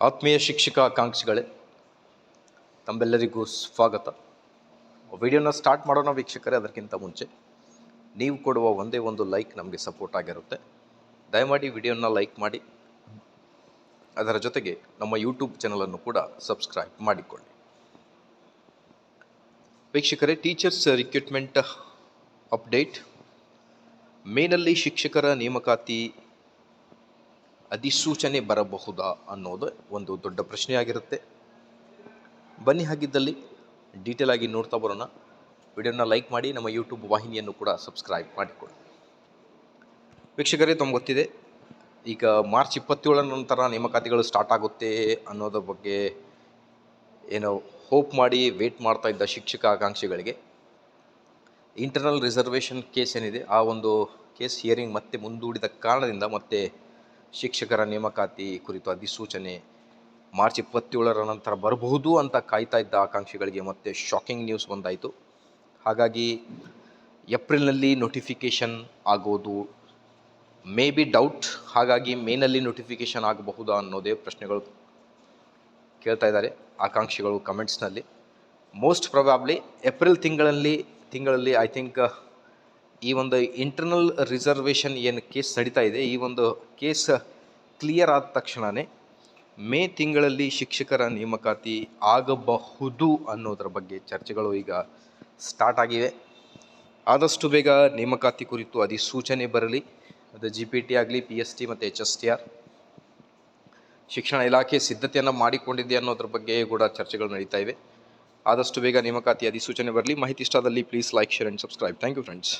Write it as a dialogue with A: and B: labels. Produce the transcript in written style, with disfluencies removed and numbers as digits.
A: ಆತ್ಮೀಯ ಶಿಕ್ಷಕ ಆಕಾಂಕ್ಷಿಗಳೇ, ತಮ್ಮೆಲ್ಲರಿಗೂ ಸ್ವಾಗತ. ವಿಡಿಯೋನ ಸ್ಟಾರ್ಟ್ ಮಾಡೋಣ ವೀಕ್ಷಕರೇ. ಅದಕ್ಕಿಂತ ಮುಂಚೆ ನೀವು ಕೊಡುವ ಒಂದೇ ಒಂದು ಲೈಕ್ ನಮಗೆ ಸಪೋರ್ಟ್ ಆಗಿರುತ್ತೆ. ದಯಮಾಡಿ ವಿಡಿಯೋನ ಲೈಕ್ ಮಾಡಿ, ಅದರ ಜೊತೆಗೆ ನಮ್ಮ ಯೂಟ್ಯೂಬ್ ಚಾನಲನ್ನು ಕೂಡ ಸಬ್ಸ್ಕ್ರೈಬ್ ಮಾಡಿಕೊಳ್ಳಿ. ವೀಕ್ಷಕರೇ, ಟೀಚರ್ಸ್ ರಿಕ್ರೂಟ್ಮೆಂಟ್ ಅಪ್ಡೇಟ್. ಮೇನಲ್ಲಿ ಶಿಕ್ಷಕರ ನೇಮಕಾತಿ ಅಧಿಸೂಚನೆ ಬರಬಹುದಾ ಅನ್ನೋದು ಒಂದು ದೊಡ್ಡ ಪ್ರಶ್ನೆಯಾಗಿರುತ್ತೆ. ಬನ್ನಿ, ಹಾಗಿದ್ದಲ್ಲಿ ಡೀಟೇಲ್ ಆಗಿ ನೋಡ್ತಾ ಬರೋಣ. ವಿಡಿಯೋನ ಲೈಕ್ ಮಾಡಿ, ನಮ್ಮ ಯೂಟ್ಯೂಬ್ ವಾಹಿನಿಯನ್ನು ಕೂಡ ಸಬ್ಸ್ಕ್ರೈಬ್ ಮಾಡಿಕೊಳ್ಳಿ. ವೀಕ್ಷಕರೇ, ತಮ್ಗೆ ಗೊತ್ತಿದೆ, ಈಗ ಮಾರ್ಚ್ 27 ನಂತರ ನೇಮಕಾತಿಗಳು ಸ್ಟಾರ್ಟ್ ಆಗುತ್ತೆ ಅನ್ನೋದ್ರ ಬಗ್ಗೆ ಏನೋ ಹೋಪ್ ಮಾಡಿ ವೇಟ್ ಮಾಡ್ತಾ ಇದ್ದ ಶಿಕ್ಷಕ ಆಕಾಂಕ್ಷಿಗಳಿಗೆ ಇಂಟರ್ನಲ್ ರಿಸರ್ವೇಷನ್ ಕೇಸ್ ಏನಿದೆ, ಆ ಒಂದು ಕೇಸ್ ಹಿಯರಿಂಗ್ ಮತ್ತೆ ಮುಂದೂಡಿದ ಕಾರಣದಿಂದ ಮತ್ತೆ ಶಿಕ್ಷಕರ ನೇಮಕಾತಿ ಕುರಿತು ಅಧಿಸೂಚನೆ ಮಾರ್ಚ್ 27 ನಂತರ ಬರಬಹುದು ಅಂತ ಕಾಯ್ತಾ ಇದ್ದ ಆಕಾಂಕ್ಷಿಗಳಿಗೆ ಮತ್ತೆ ಶಾಕಿಂಗ್ ನ್ಯೂಸ್ ಬಂದಾಯಿತು. ಹಾಗಾಗಿ ಏಪ್ರಿಲ್ನಲ್ಲಿ ನೋಟಿಫಿಕೇಷನ್ ಆಗೋದು ಮೇ ಬಿ ಡೌಟ್. ಹಾಗಾಗಿ ಮೇನಲ್ಲಿ ನೋಟಿಫಿಕೇಷನ್ ಆಗಬಹುದಾ ಅನ್ನೋದೇ ಪ್ರಶ್ನೆಗಳು ಕೇಳ್ತಾ ಇದ್ದಾರೆ ಆಕಾಂಕ್ಷಿಗಳು ಕಮೆಂಟ್ಸ್ನಲ್ಲಿ. ಮೋಸ್ಟ್ ಪ್ರೊಬ್ಯಾಬ್ಲಿ ಏಪ್ರಿಲ್ ತಿಂಗಳಲ್ಲಿ ಐ ಥಿಂಕ್ ಈ ಒಂದು ಇಂಟರ್ನಲ್ ರಿಸರ್ವೇಷನ್ ಏನು ಕೇಸ್ ನಡೀತಾ ಇದೆ, ಈ ಒಂದು ಕೇಸ್ ಕ್ಲಿಯರ್ ಆದ ತಕ್ಷಣವೇ ಮೇ ತಿಂಗಳಲ್ಲಿ ಶಿಕ್ಷಕರ ನೇಮಕಾತಿ ಆಗಬಹುದು ಅನ್ನೋದರ ಬಗ್ಗೆ ಚರ್ಚೆಗಳು ಈಗ ಸ್ಟಾರ್ಟ್ ಆಗಿವೆ. ಆದಷ್ಟು ಬೇಗ ನೇಮಕಾತಿ ಕುರಿತು ಅಧಿಸೂಚನೆ ಬರಲಿ. ಅದು GPT ಆಗಲಿ, PST ಮತ್ತು HSTR. ಶಿಕ್ಷಣ ಇಲಾಖೆ ಸಿದ್ಧತೆಯನ್ನು ಮಾಡಿಕೊಂಡಿದೆ ಅನ್ನೋದ್ರ ಬಗ್ಗೆ ಕೂಡ ಚರ್ಚೆಗಳು ನಡೀತಾ ಇವೆ. ಆದಷ್ಟು ಬೇಗ ನೇಮಕಾತಿ ಅಧಿಸೂಚನೆ ಬರಲಿ. ಮಾಹಿತಿ ಇಷ್ಟ ಆದಲ್ಲಿ please like, share and subscribe. Thank you friends.